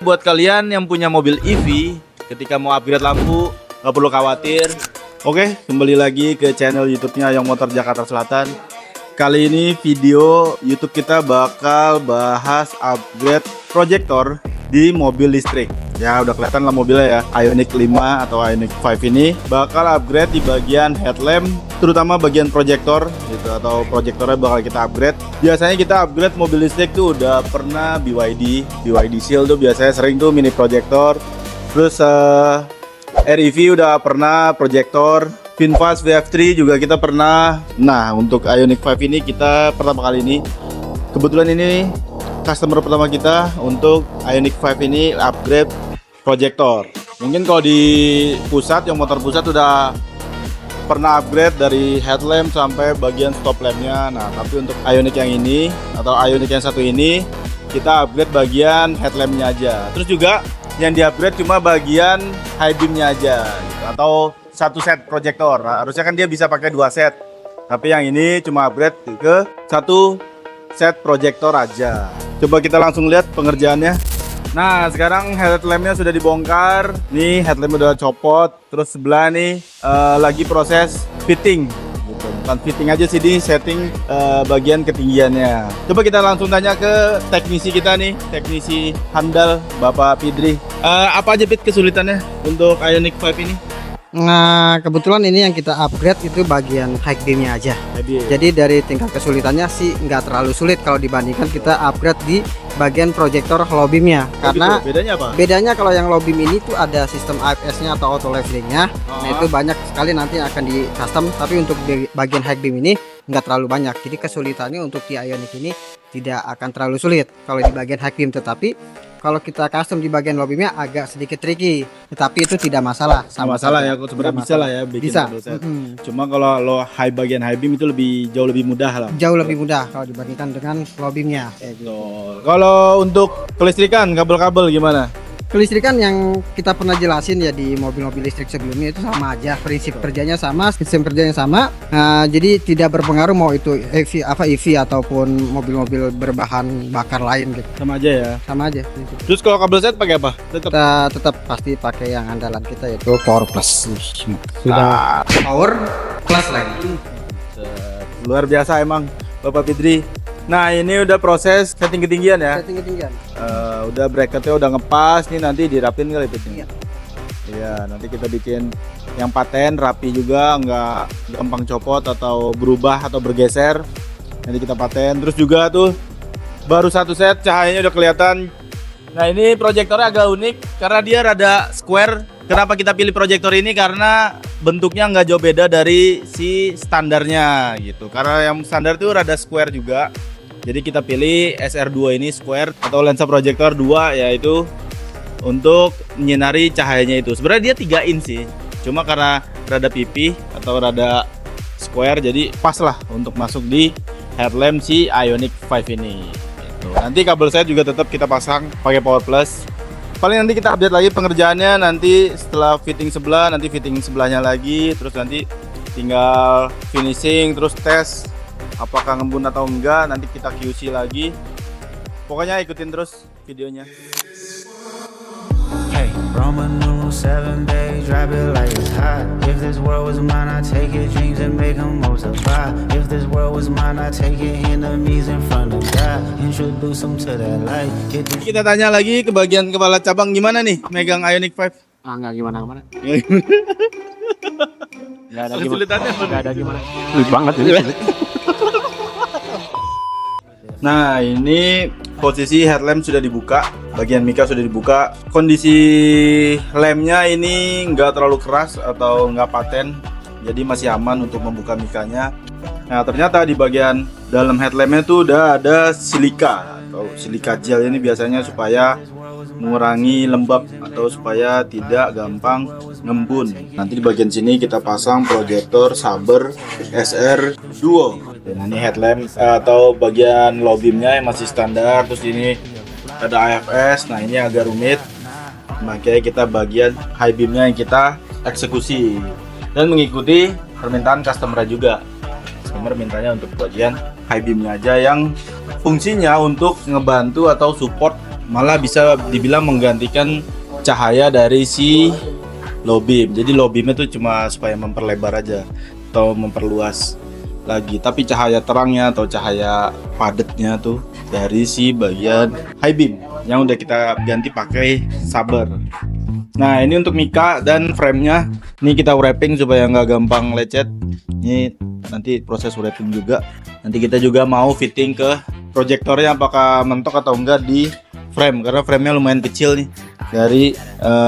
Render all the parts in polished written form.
Buat kalian yang punya mobil EV, ketika mau upgrade lampu, nggak perlu khawatir. Oke, kembali lagi ke channel YouTube-nya Young Motor Jakarta Selatan. Kali ini video YouTube kita bakal bahas upgrade proyektor di mobil listrik. Ya udah kelihatan lah mobilnya ya, Ioniq 5 atau Ioniq 5 ini bakal upgrade di bagian headlamp, terutama bagian proyektor gitu, atau proyektornya bakal kita upgrade. Biasanya kita upgrade mobil listrik tuh udah pernah BYD Seal tuh biasanya sering tuh mini proyektor. Terus REV udah pernah proyektor, VinFast VF3 juga kita pernah. Nah, untuk Ioniq 5 ini kita pertama kali ini, kebetulan ini customer pertama kita untuk Ioniq 5 ini upgrade proyektor. Mungkin kalau di pusat, yang motor pusat udah pernah upgrade dari headlamp sampai bagian stop lampnya. Nah, tapi untuk Ioniq yang ini atau Ioniq yang satu ini kita upgrade bagian headlampnya aja. Terus juga yang di upgrade cuma bagian high beamnya aja gitu, atau satu set proyektor. Nah, harusnya kan dia bisa pakai 2 set, tapi yang ini cuma upgrade ke satu set proyektor aja. Coba kita langsung lihat pengerjaannya. Nah, sekarang headlampnya sudah dibongkar. Nih headlamp udah copot. Terus sebelah nih lagi proses fitting gitu. Bukan fitting aja sih, di setting bagian ketinggiannya. Coba kita langsung tanya ke teknisi kita nih, teknisi handal Bapak Fidri. Apa aja Pit kesulitannya untuk Ioniq 5 ini? Nah, kebetulan ini yang kita upgrade itu bagian high beamnya aja. Jadi dari tingkat kesulitannya sih nggak terlalu sulit kalau dibandingkan kita upgrade di bagian proyektor low beamnya. Karena gitu. Bedanya apa? Bedanya kalau yang low beam ini tuh ada sistem AFS-nya atau auto leveling-nya. Nah, itu banyak sekali nanti akan di custom. Tapi untuk di bagian high beam ini nggak terlalu banyak. Jadi kesulitannya untuk di Ioniq ini tidak akan terlalu sulit kalau di bagian high beam. Tetapi kalau kita custom di bagian low beamnya agak sedikit tricky, tetapi itu tidak masalah. Sama masalah ya, sebenarnya bisa lah ya bikin bisa. Cuma kalau lo bagian high beam itu jauh lebih mudah lah. Jauh lebih mudah kalau dibandingkan dengan low beamnya. Kalau untuk kelistrikan, kabel-kabel gimana? Kelistrikan yang kita pernah jelasin ya di mobil-mobil listrik sebelumnya itu sama aja, prinsip kerjanya sama, sistem kerjanya sama. Nah, jadi tidak berpengaruh mau itu EV ataupun mobil-mobil berbahan bakar lain gitu. Sama aja ya. Sama aja prinsip. Terus kalau kabel set pakai apa? Kita tetap pasti pakai yang andalan kita yaitu Power Plus. Sudah Power Plus lagi. Luar biasa emang Bapak Fidri. Nah, ini udah proses setting ketinggian ya. Setting ketinggian. Udah bracketnya udah ngepas nih, nanti dirapin kali Fitnya. Iya, nanti kita bikin yang paten rapi juga, nggak gampang copot atau berubah atau bergeser. Nanti kita paten. Terus juga tuh baru satu set, cahayanya udah kelihatan. Nah, ini proyektornya agak unik karena dia rada square. Kenapa kita pilih proyektor ini? Karena bentuknya nggak jauh beda dari si standarnya gitu. Karena yang standar tuh rada square juga. Jadi kita pilih SR2 ini square atau lensa proyektor 2, yaitu untuk menyinari cahayanya itu. Sebenarnya dia 3 in sih. Cuma karena rada pipih atau rada square jadi pas lah untuk masuk di headlamp si Ioniq 5 ini. Gitu. Nanti kabel set juga tetap kita pasang pakai Power Plus. Paling nanti kita update lagi pengerjaannya nanti setelah fitting sebelah, nanti fitting sebelahnya lagi, terus nanti tinggal finishing, terus tes apakah ngembun atau enggak, nanti kita QC lagi. Pokoknya ikutin terus videonya. Hey, Roman numeral 7, babe, drop it like it's hot. If this world was mine, I'd take your dreams and make them multiply. If this world was mine, I'd take your enemies in front of God. Introduce them to that light. Kita tanya lagi ke bagian kepala cabang, gimana nih megang Ioniq 5? Enggak gimana-gimana. Enggak ada kesulitannya. Enggak ada gimana. Sulit banget ini. Nah, ini posisi headlamp sudah dibuka, bagian mika sudah dibuka. Kondisi lampnya ini nggak terlalu keras atau nggak paten, jadi masih aman untuk membuka mikanya. Nah, ternyata di bagian dalam headlampnya tuh udah ada silika atau silika gel. Ini biasanya supaya mengurangi lembab atau supaya tidak gampang ngembun. Nanti di bagian sini kita pasang proyektor Saber SR Duo. Dan ini headlamp atau bagian low beamnya yang masih standar. Terus ini ada AFS. Nah, ini agak rumit, makanya kita bagian high beamnya yang kita eksekusi dan mengikuti permintaan customer juga. Customer mintanya untuk bagian high beamnya aja yang fungsinya untuk ngebantu atau support malah bisa dibilang menggantikan cahaya dari si low beam. Jadi low beamnya tuh cuma supaya memperlebar aja atau memperluas lagi, tapi cahaya terangnya atau cahaya padatnya tuh dari si bagian high beam yang udah kita ganti pakai saber. Nah, ini untuk mika dan framenya. Ini kita wrapping supaya nggak gampang lecet. Ini nanti proses wrapping juga. Nanti kita juga mau fitting ke proyektornya apakah mentok atau enggak di frame, karena framenya lumayan kecil nih dari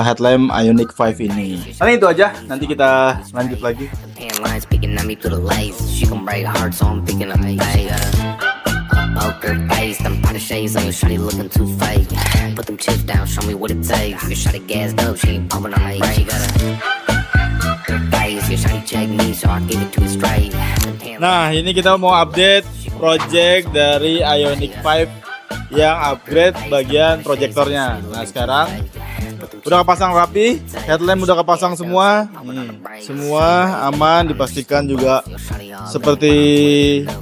headlamp Ioniq 5 ini. Nah, itu aja. Nanti kita lanjut lagi. Lines picking at me through the lights. She can break hearts, so I'm picking up my poker face. Them pot of shades on your shawty looking too fake. Put them chips down, show me what it takes. Your shawty gassed up, she ain't pumping on my She got a face. Your shawty check me, so I give it to it straight. Nah, ini kita mau update project dari Ioniq 5 yang upgrade bagian proyektornya. Nah, sekarang udah kepasang rapi, headlamp udah kepasang semua. Semua aman, dipastikan juga seperti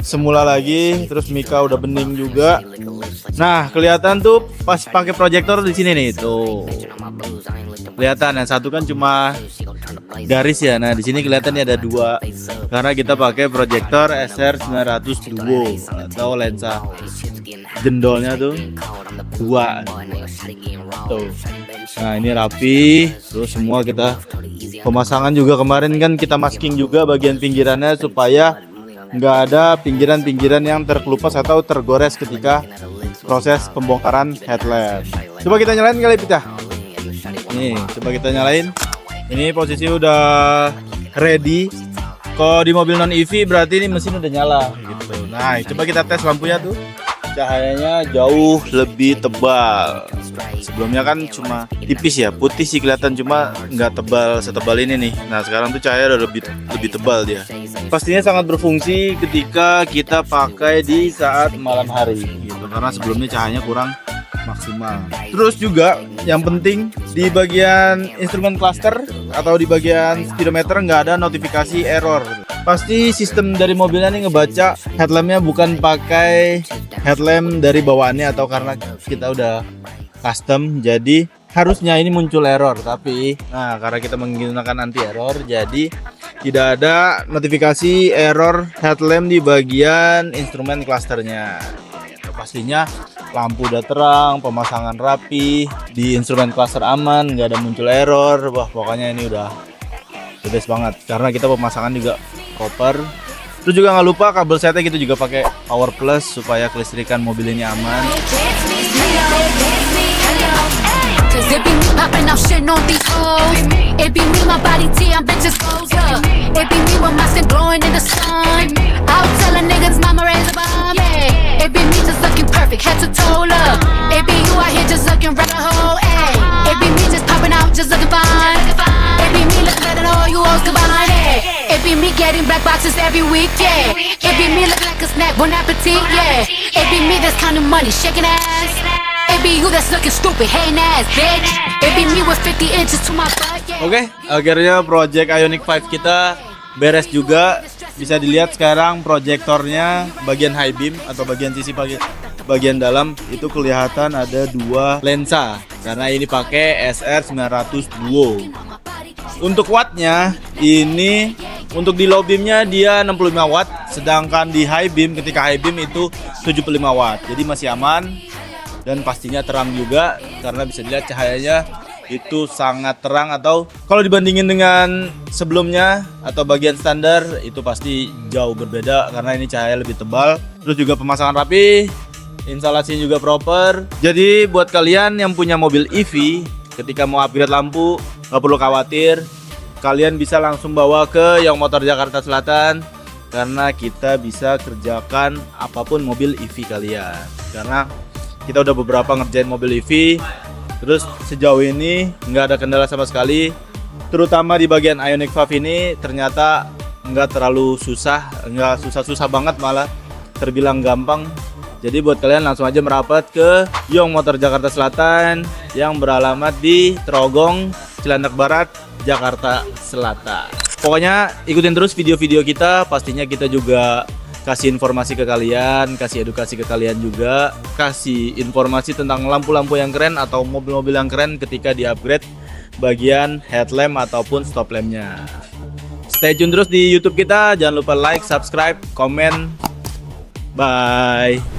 semula lagi. Terus mika udah bening juga. Nah, kelihatan tuh pas pakai proyektor di sini nih tuh. Kelihatan yang satu kan cuma garis ya. Nah, di sini kelihatannya ada dua karena kita pakai proyektor SR900 Duo atau lensa jendolnya tuh dua tuh. Nah, ini rapi. Terus semua kita pemasangan juga kemarin kan kita masking juga bagian pinggirannya supaya nggak ada pinggiran-pinggiran yang terkelupas atau tergores ketika proses pembongkaran headlamp. Coba kita nyalain kali Pita. Nih, coba kita nyalain. Ini posisi udah ready. Kalau di mobil non EV berarti ini mesin udah nyala gitu. Nah, coba kita tes lampunya tuh. Cahayanya jauh lebih tebal. Sebelumnya kan cuma tipis ya, putih sih kelihatan, cuma nggak tebal setebal ini nih. Nah, sekarang tuh cahaya udah lebih tebal dia. Pastinya sangat berfungsi ketika kita pakai di saat malam hari gitu, karena sebelumnya cahayanya kurang maksimal. Terus juga yang penting di bagian instrumen cluster atau di bagian speedometer nggak ada notifikasi error. Pasti sistem dari mobilnya nih ngebaca headlampnya bukan pakai headlamp dari bawaannya atau karena kita udah custom, jadi harusnya ini muncul error, tapi nah karena kita menggunakan anti error jadi tidak ada notifikasi error headlamp di bagian instrumen clusternya. Pastinya lampu udah terang, pemasangan rapi, di instrumen cluster aman, nggak ada muncul error. Wah, pokoknya ini udah the best banget karena kita pemasangan juga proper. Terus juga nggak lupa kabel setnya kita juga pakai power plus supaya kelistrikan mobil ini aman. Cause it be me popping out shit on these hoes. It be me, my body T, I'm bitches goes up. It be me with my skin glowing in the sun. I'll tell a niggas mama raise a bomb, yeah. It be me just looking perfect, head to toe up. It be you out here just looking right a hoe, ayy. It be me just popping out, just looking fine. It be me looking better than all you hoes combined, yeah. It be me getting black boxes every week, yeah. It be me looking like a snack, bon appetit, yeah. It be me that's counting money, shaking ass. It be you that's looking stupid, hating ass, bitch. It be me with 50 inches to my butt, yeah. Oke, akhirnya project Ioniq 5 kita beres juga. Bisa dilihat sekarang proyektornya bagian high beam atau bagian sisi bagian dalam itu kelihatan ada dua lensa karena ini pakai SR900 Duo. Untuk wattnya ini untuk di low beamnya dia 65 watt, sedangkan di high beam ketika high beam itu 75 watt. Jadi masih aman dan pastinya terang juga karena bisa dilihat cahayanya itu sangat terang, atau kalau dibandingin dengan sebelumnya atau bagian standar itu pasti jauh berbeda karena ini cahaya lebih tebal. Terus juga pemasangan rapi, instalasinya juga proper. Jadi buat kalian yang punya mobil EV ketika mau upgrade lampu nggak perlu khawatir, kalian bisa langsung bawa ke Young Motor Jakarta Selatan karena kita bisa kerjakan apapun mobil EV kalian. Karena kita udah beberapa ngerjain mobil EV, terus sejauh ini nggak ada kendala sama sekali. Terutama di bagian Ioniq 5 ini ternyata nggak terlalu susah, nggak susah-susah banget, malah terbilang gampang. Jadi buat kalian langsung aja merapat ke Young Motor Jakarta Selatan yang beralamat di Trogong, Cilandak Barat, Jakarta Selatan. Pokoknya ikutin terus video-video kita, pastinya kita juga kasih informasi ke kalian, kasih edukasi ke kalian juga, kasih informasi tentang lampu-lampu yang keren atau mobil-mobil yang keren ketika di-upgrade bagian headlamp ataupun stop lampnya. Stay tune terus di YouTube kita, jangan lupa like, subscribe, komen. Bye.